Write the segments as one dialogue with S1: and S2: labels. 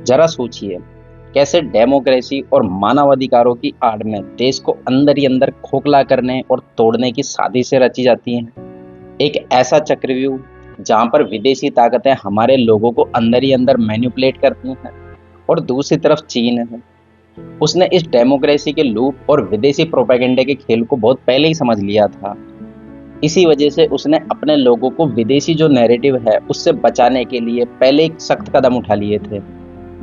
S1: जरा सोचिए, कैसे डेमोक्रेसी और मानवाधिकारों की आड़ में देश को अंदर ही अंदर खोखला करने और तोड़ने की साजिशें रची जाती हैं। एक ऐसा चक्रव्यूह जहां पर विदेशी ताकतें हमारे लोगों को अंदर ही अंदर मैनिपुलेट करती हैं और दूसरी तरफ चीन है। उसने इस डेमोक्रेसी के लूप और विदेशी प्रोपेगेंडे के खेल को बहुत पहले ही समझ लिया था। इसी वजह से उसने अपने लोगों को विदेशी जो नैरेटिव है उससे बचाने के लिए पहले एक सख्त कदम उठा लिए थे।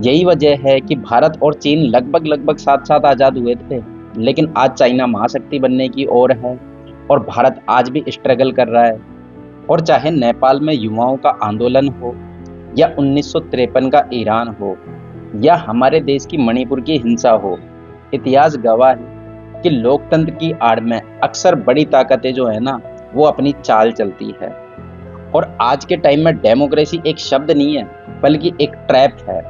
S1: यही वजह है कि भारत और चीन लगभग लगभग साथ साथ आजाद हुए थे, लेकिन आज चाइना महाशक्ति बनने की ओर है और भारत आज भी स्ट्रगल कर रहा है। और चाहे नेपाल में युवाओं का आंदोलन हो, या 1953 का ईरान हो, या हमारे देश की मणिपुर की हिंसा हो, इतिहास गवाह है कि लोकतंत्र की आड़ में अक्सर बड़ी ताकतें जो है ना, वो अपनी चाल चलती है। और आज के टाइम में डेमोक्रेसी एक शब्द नहीं है, बल्कि एक ट्रैप है।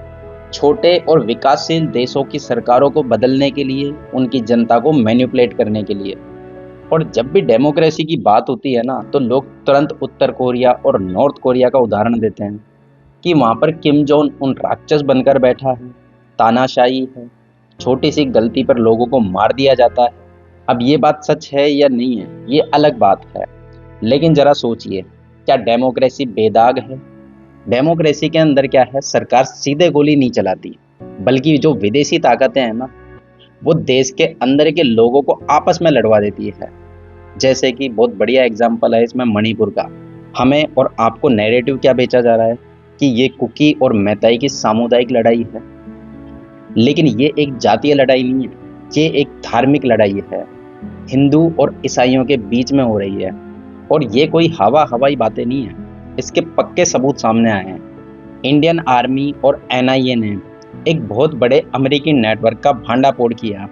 S1: छोटे और विकासशील देशों की सरकारों को बदलने के लिए, उनकी जनता को मैनिपुलेट करने के लिए। और जब भी डेमोक्रेसी की बात होती है ना, तो लोग तुरंत उत्तर कोरिया और नॉर्थ कोरिया का उदाहरण देते हैं कि वहाँ पर किम जोंग उन राक्षस बनकर बैठा है, तानाशाही है, छोटी सी गलती पर लोगों को मार दिया जाता है। अब ये बात सच है या नहीं है, ये अलग बात है, लेकिन जरा सोचिए, क्या डेमोक्रेसी बेदाग है? डेमोक्रेसी के अंदर क्या है, सरकार सीधे गोली नहीं चलाती, बल्कि जो विदेशी ताकतें हैं ना, वो देश के अंदर के लोगों को आपस में लड़वा देती है। जैसे कि बहुत बढ़िया एग्जाम्पल है इसमें मणिपुर का। हमें और आपको नैरेटिव क्या बेचा जा रहा है कि ये कुकी और मैताई की सामुदायिक लड़ाई है, लेकिन ये एक जातीय लड़ाई नहीं है, ये एक धार्मिक लड़ाई है। हिंदू और ईसाइयों के बीच में हो रही है, और ये कोई हवाई बातें नहीं है, इसके पक्के सबूत सामने आए हैं। इंडियन आर्मी और एनआईए ने एक बहुत बड़े अमेरिकी नेटवर्क का भांडाफोड़ किया।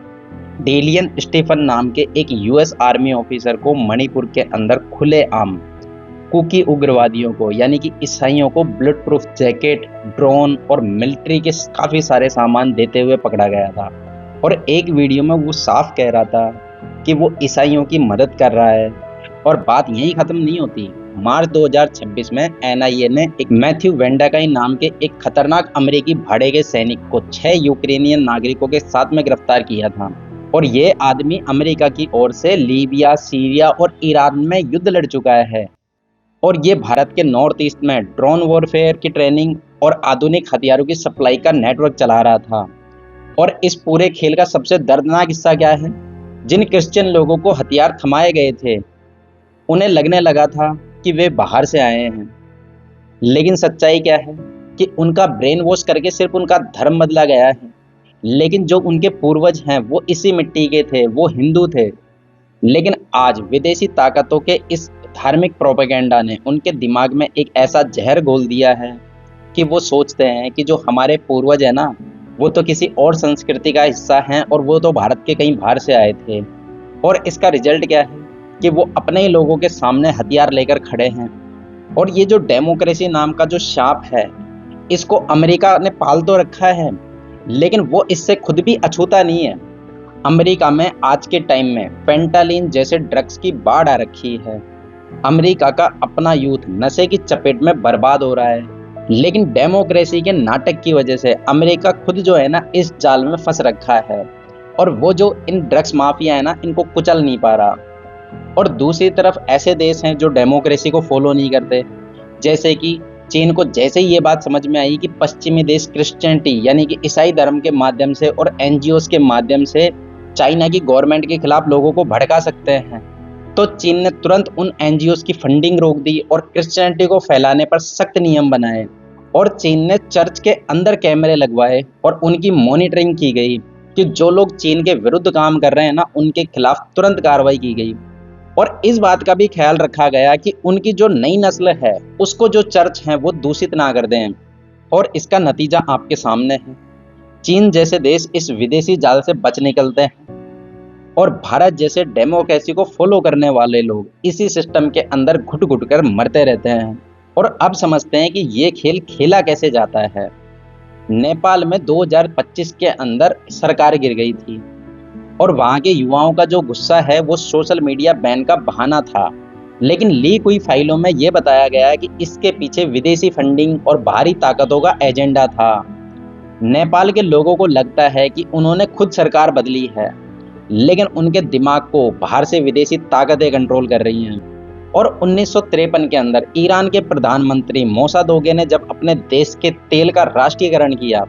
S1: डेलियन स्टीफन नाम के एक यूएस आर्मी ऑफिसर को मणिपुर के अंदर खुलेआम कुकी उग्रवादियों को, यानी कि ईसाइयों को बुलेट प्रूफ जैकेट, ड्रोन और मिलिट्री के काफ़ी सारे सामान देते हुए पकड़ा गया था। और एक वीडियो में वो साफ कह रहा था कि वो ईसाइयों की मदद कर रहा है। और बात यहीं ख़त्म नहीं होती। मार्च 2026 में एनआईए ने एक मैथ्यू वेंडाकाई नाम के एक खतरनाक अमेरिकी भाड़े के सैनिक को 6 यूक्रेनियन नागरिकों के साथ में गिरफ्तार किया था। और ये आदमी अमेरिका की ओर से लीबिया, सीरिया और ईरान में युद्ध लड़ चुका है। और ये भारत के नॉर्थ ईस्ट में ड्रोन वॉरफेयर की ट्रेनिंग और आधुनिक हथियारों की सप्लाई का नेटवर्क चला रहा था। और इस पूरे खेल का सबसे दर्दनाक हिस्सा क्या है? जिन क्रिश्चियन लोगों को हथियार थमाए गए थे, उन्हें लगने लगा था कि वे बाहर से आए हैं, लेकिन सच्चाई क्या है कि उनका ब्रेन वॉश करके सिर्फ उनका धर्म बदला गया है। लेकिन जो उनके पूर्वज हैं वो इसी मिट्टी के थे, वो हिंदू थे। लेकिन आज विदेशी ताकतों के इस धार्मिक प्रोपेगेंडा ने उनके दिमाग में एक ऐसा जहर घोल दिया है कि वो सोचते हैं कि जो हमारे पूर्वज है ना, वो तो किसी और संस्कृति का हिस्सा हैं और वो तो भारत के कहीं बाहर से आए थे। और इसका रिजल्ट क्या है कि वो अपने ही लोगों के सामने हथियार लेकर खड़े हैं। और ये जो डेमोक्रेसी नाम का जो शाप है, इसको अमेरिका ने पाल तो रखा है, लेकिन वो इससे खुद भी अछूता नहीं है। अमेरिका में आज के टाइम में फेंटालिन जैसे ड्रग्स की बाढ़ आ रखी है। अमेरिका का अपना यूथ नशे की चपेट में बर्बाद हो रहा है, लेकिन डेमोक्रेसी के नाटक की वजह से अमेरिका खुद जो है ना, इस जाल में फंस रखा है। और वो जो इन ड्रग्स माफिया है ना, इनको कुचल नहीं पा रहा। और दूसरी तरफ ऐसे देश हैं जो डेमोक्रेसी को फॉलो नहीं करते, जैसे कि चीन को जैसे ही ये बात समझ में आई कि पश्चिमी देश क्रिश्चियनिटी यानी कि ईसाई धर्म के माध्यम से और एनजीओस के माध्यम से चाइना की गवर्नमेंट के खिलाफ लोगों को भड़का सकते हैं, तो चीन ने तुरंत उन एनजीओस की फंडिंग रोक दी और क्रिश्चियनिटी को फैलाने पर सख्त नियम बनाए। और चीन ने चर्च के अंदर कैमरे लगवाए और उनकी मॉनिटरिंग की गई कि जो लोग चीन के विरुद्ध काम कर रहे हैं ना, उनके खिलाफ तुरंत कार्रवाई की गई। और इस बात का भी ख्याल रखा गया कि उनकी जो नई नस्ल है उसको जो चर्च हैं वो दूषित ना कर दें। और इसका नतीजा आपके सामने है। चीन जैसे देश इस विदेशी जाल से बच निकलते हैं, और भारत जैसे डेमोक्रेसी को फॉलो करने वाले लोग इसी सिस्टम के अंदर घुट घुट कर मरते रहते हैं। और अब समझते हैं कि ये खेल खेला कैसे जाता है। नेपाल में 2025 के अंदर सरकार गिर गई थी, और वहाँ के युवाओं का जो गुस्सा है वो सोशल मीडिया बैन का बहाना था। लेकिन लीक हुई फाइलों में ये बताया गया है कि इसके पीछे विदेशी फंडिंग और बाहरी ताकतों का एजेंडा था। नेपाल के लोगों को लगता है कि उन्होंने खुद सरकार बदली है, लेकिन उनके दिमाग को बाहर से विदेशी ताकतें कंट्रोल कर रही हैं। और 1953 के अंदर ईरान के प्रधानमंत्री मोसादोगे ने जब अपने देश के तेल का राष्ट्रीयकरण किया,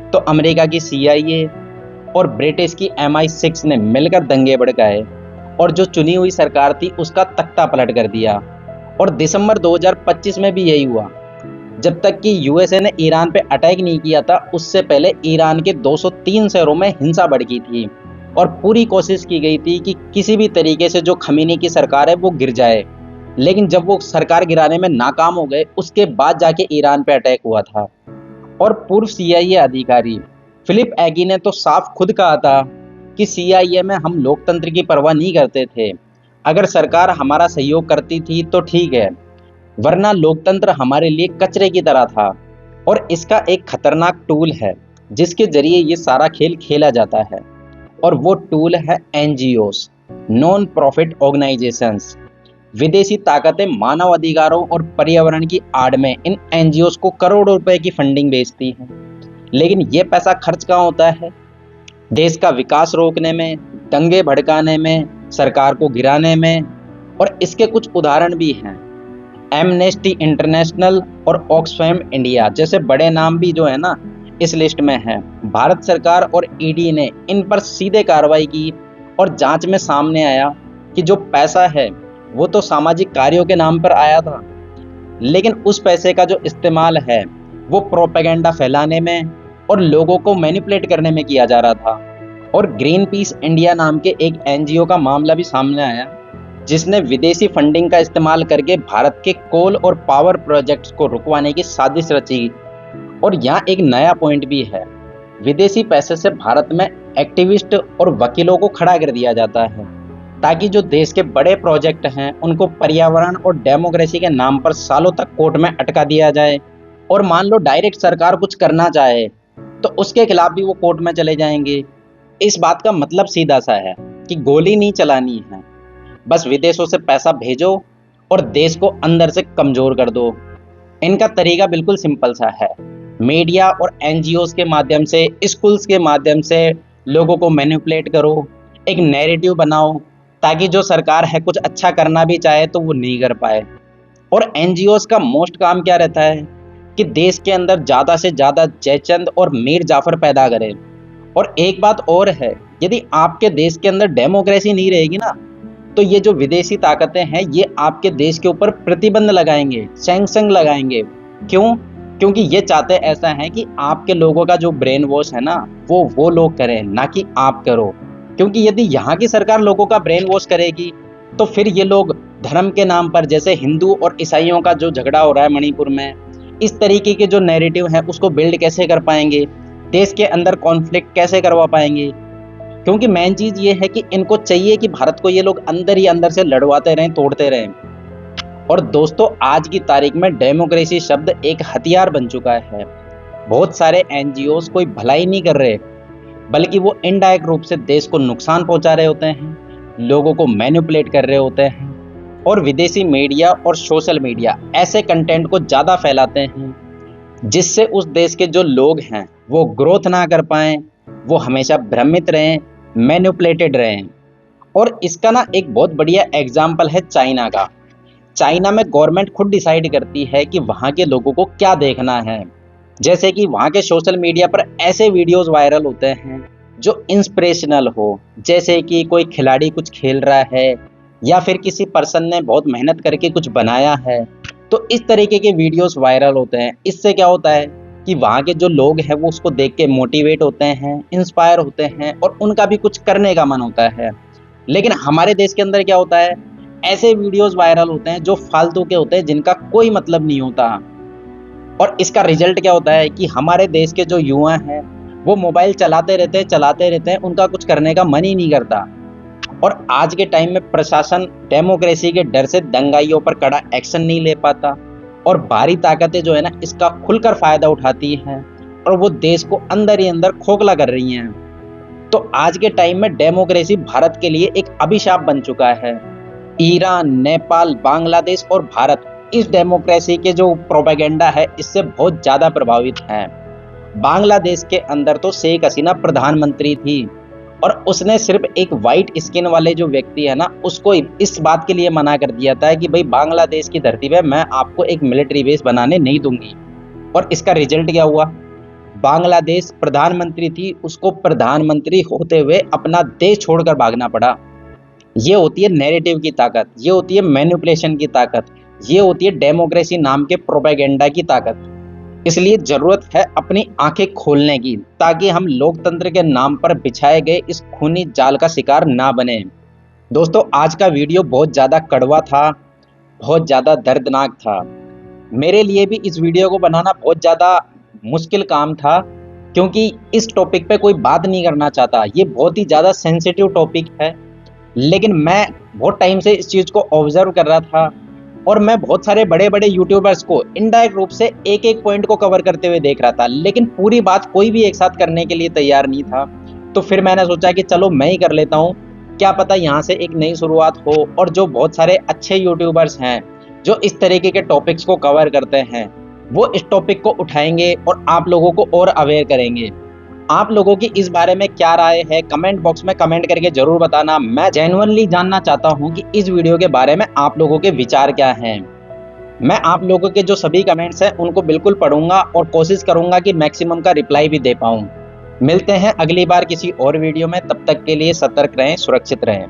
S1: तो अमेरिका की CIA और ब्रिटिश की MI6 ने मिलकर दंगे भड़काए और जो चुनी हुई सरकार थी उसका तख्ता पलट कर दिया। और दिसंबर 2025 में भी यही हुआ। जब तक कि USA ने ईरान पे अटैक नहीं किया था, उससे पहले ईरान के 203 शहरों में हिंसा भड़की थी और पूरी कोशिश की गई थी कि किसी भी तरीके से जो खमीनी की सरकार है वो गिर जाए। लेकिन जब वो सरकार गिराने में नाकाम हो गए, उसके बाद जाके ईरान पे अटैक हुआ था। और पूर्व CIA अधिकारी फिलिप एगी ने तो साफ खुद कहा था कि CIA में हम लोकतंत्र की परवाह नहीं करते थे। अगर सरकार हमारा सहयोग करती थी तो ठीक है, वरना लोकतंत्र हमारे लिए कचरे की तरह था। और इसका एक खतरनाक टूल है जिसके जरिए ये सारा खेल खेला जाता है, और वो टूल है NGOs, नॉन प्रॉफिट ऑर्गेनाइजेशंस। विदेशी ताकतें मानव अधिकारों और पर्यावरण की आड़ में इन NGOs को करोड़ों रुपए की फंडिंग भेजती हैं। लेकिन ये पैसा खर्च कहाँ होता है? देश का विकास रोकने में, दंगे भड़काने में, सरकार को गिराने में। और इसके कुछ उदाहरण भी हैं। एमनेस्टी इंटरनेशनल और ऑक्सफैम इंडिया जैसे बड़े नाम भी जो है ना इस लिस्ट में है। भारत सरकार और ED ने इन पर सीधे कार्रवाई की और जांच में सामने आया कि जो पैसा है वो तो सामाजिक कार्यों के नाम पर आया था, लेकिन उस पैसे का जो इस्तेमाल है वो प्रोपेगेंडा फैलाने में और लोगों को मैनिपुलेट करने में किया जा रहा था। और ग्रीन पीस इंडिया नाम के एक NGO का मामला भी सामने आया, जिसने विदेशी फंडिंग का इस्तेमाल करके भारत के कोल और पावर प्रोजेक्ट्स को रुकवाने की साजिश रची। और यहाँ एक नया पॉइंट भी है, विदेशी पैसे से भारत में एक्टिविस्ट और वकीलों को खड़ा कर दिया जाता है ताकि जो देश के बड़े प्रोजेक्ट हैं उनको पर्यावरण और डेमोक्रेसी के नाम पर सालों तक कोर्ट में अटका दिया जाए। और मान लो डायरेक्ट सरकार कुछ करना चाहे तो उसके खिलाफ भी वो कोर्ट में चले जाएंगे। इस बात का मतलब सीधा सा है कि गोली नहीं चलानी है, बस विदेशों से पैसा भेजो और देश को अंदर से कमजोर कर दो। इनका तरीका बिल्कुल सिंपल सा है, मीडिया और NGOs के माध्यम से, स्कूल्स के माध्यम से लोगों को मैनिपुलेट करो, एक नैरेटिव बनाओ ताकि जो सरकार है कुछ अच्छा करना भी चाहे तो वो नहीं कर पाए। और NGOs का मोस्ट काम क्या रहता है कि देश के अंदर ज़्यादा से ज़्यादा जयचंद और मीर जाफर पैदा करें। और एक बात और है, यदि आपके देश के अंदर डेमोक्रेसी नहीं रहेगी ना, तो ये जो विदेशी ताकतें हैं ये आपके देश के ऊपर प्रतिबंध लगाएंगे, सैंक्शन लगाएंगे। क्यों? क्योंकि ये चाहते ऐसा है कि आपके लोगों का जो ब्रेन वॉश है ना वो लोग करें, ना कि आप करो। क्योंकि यदि यहाँ की सरकार लोगों का ब्रेन वॉश करेगी तो फिर ये लोग धर्म के नाम पर, जैसे हिंदू और ईसाइयों का जो झगड़ा हो रहा है मणिपुर में, इस तरीके के जो नैरेटिव है उसको बिल्ड कैसे कर पाएंगे, देश के अंदर कॉन्फ्लिक्ट कैसे करवा पाएंगे। क्योंकि मेन चीज ये है कि इनको चाहिए कि भारत को ये लोग अंदर ही अंदर से लड़वाते रहें, तोड़ते रहें। और दोस्तों, आज की तारीख में डेमोक्रेसी शब्द एक हथियार बन चुका है। बहुत सारे NGOs कोई भलाई नहीं कर रहे, बल्कि वो इनडायरेक्ट रूप से देश को नुकसान पहुंचा रहे होते हैं, लोगों को मैनिपुलेट कर रहे होते हैं। और विदेशी मीडिया और सोशल मीडिया ऐसे कंटेंट को ज़्यादा फैलाते हैं जिससे उस देश के जो लोग हैं वो ग्रोथ ना कर पाएं, वो हमेशा भ्रमित रहें, मैनिपुलेटेड रहें। और इसका ना एक बहुत बढ़िया एग्जाम्पल है चाइना का। चाइना में गवर्नमेंट खुद डिसाइड करती है कि वहाँ के लोगों को क्या देखना है। जैसे कि वहाँ के सोशल मीडिया पर ऐसे वीडियोस वायरल होते हैं जो इंस्पिरेशनल हो, जैसे कि कोई खिलाड़ी कुछ खेल रहा है या फिर किसी पर्सन ने बहुत मेहनत करके कुछ बनाया है, तो इस तरीके के वीडियोस वायरल होते हैं। इससे क्या होता है कि वहाँ के जो लोग हैं वो उसको देख के मोटिवेट होते हैं, इंस्पायर होते हैं और उनका भी कुछ करने का मन होता है। लेकिन हमारे देश के अंदर क्या होता है, ऐसे वीडियोस वायरल होते हैं जो फालतू के होते हैं, जिनका कोई मतलब नहीं होता। और इसका रिजल्ट क्या होता है कि हमारे देश के जो युवा हैं वो मोबाइल चलाते रहते हैं, उनका कुछ करने का मन ही नहीं करता। और आज के टाइम में प्रशासन डेमोक्रेसी के डर से दंगाइयों पर कड़ा एक्शन नहीं ले पाता और बाहरी ताकतें जो है ना इसका खुलकर फायदा उठाती हैं और वो देश को अंदर ही अंदर खोखला कर रही हैं। तो आज के टाइम में डेमोक्रेसी भारत के लिए एक अभिशाप बन चुका है। ईरान, नेपाल, बांग्लादेश और भारत इस डेमोक्रेसी के जो प्रोपेगेंडा है इससे बहुत ज़्यादा प्रभावित हैं। बांग्लादेश के अंदर तो शेख हसीना प्रधानमंत्री थी और उसने सिर्फ एक वाइट स्किन वाले जो व्यक्ति है ना, उसको इस बात के लिए मना कर दिया था कि भाई बांग्लादेश की धरती पे मैं आपको एक मिलिट्री बेस बनाने नहीं दूंगी। और इसका रिजल्ट क्या हुआ? बांग्लादेश प्रधानमंत्री थी, उसको प्रधानमंत्री होते हुए अपना देश छोड़कर भागना पड़ा। ये होती है नैरेटिव की ताकत, ये होती है मैनिपुलेशन की ताकत, ये होती है डेमोक्रेसी नाम के प्रोपेगेंडा की ताकत। इसलिए जरूरत है अपनी आंखें खोलने की, ताकि हम लोकतंत्र के नाम पर बिछाए गए इस खूनी जाल का शिकार ना बने। दोस्तों, आज का वीडियो बहुत ज़्यादा कड़वा था, बहुत ज़्यादा दर्दनाक था। मेरे लिए भी इस वीडियो को बनाना बहुत ज़्यादा मुश्किल काम था, क्योंकि इस टॉपिक पे कोई बात नहीं करना चाहता। ये बहुत ही ज़्यादा सेंसिटिव टॉपिक है, लेकिन मैं बहुत टाइम से इस चीज़ को ऑब्जर्व कर रहा था और मैं बहुत सारे बड़े बड़े यूट्यूबर्स को इनडायरेक्ट रूप से एक एक पॉइंट को कवर करते हुए देख रहा था, लेकिन पूरी बात कोई भी एक साथ करने के लिए तैयार नहीं था। तो फिर मैंने सोचा कि चलो मैं ही कर लेता हूँ, क्या पता यहाँ से एक नई शुरुआत हो। और जो बहुत सारे अच्छे यूट्यूबर्स हैं जो इस तरीके के टॉपिक्स को कवर करते हैं, वो इस टॉपिक को उठाएंगे और आप लोगों को और अवेयर करेंगे। आप लोगों की इस बारे में क्या राय है, कमेंट बॉक्स में कमेंट करके जरूर बताना। मैं जेन्युइनली जानना चाहता हूं कि इस वीडियो के बारे में आप लोगों के विचार क्या हैं। मैं आप लोगों के जो सभी कमेंट्स हैं उनको बिल्कुल पढ़ूंगा और कोशिश करूंगा कि मैक्सिमम का रिप्लाई भी दे पाऊं। मिलते हैं अगली बार किसी और वीडियो में, तब तक के लिए सतर्क रहें, सुरक्षित रहें।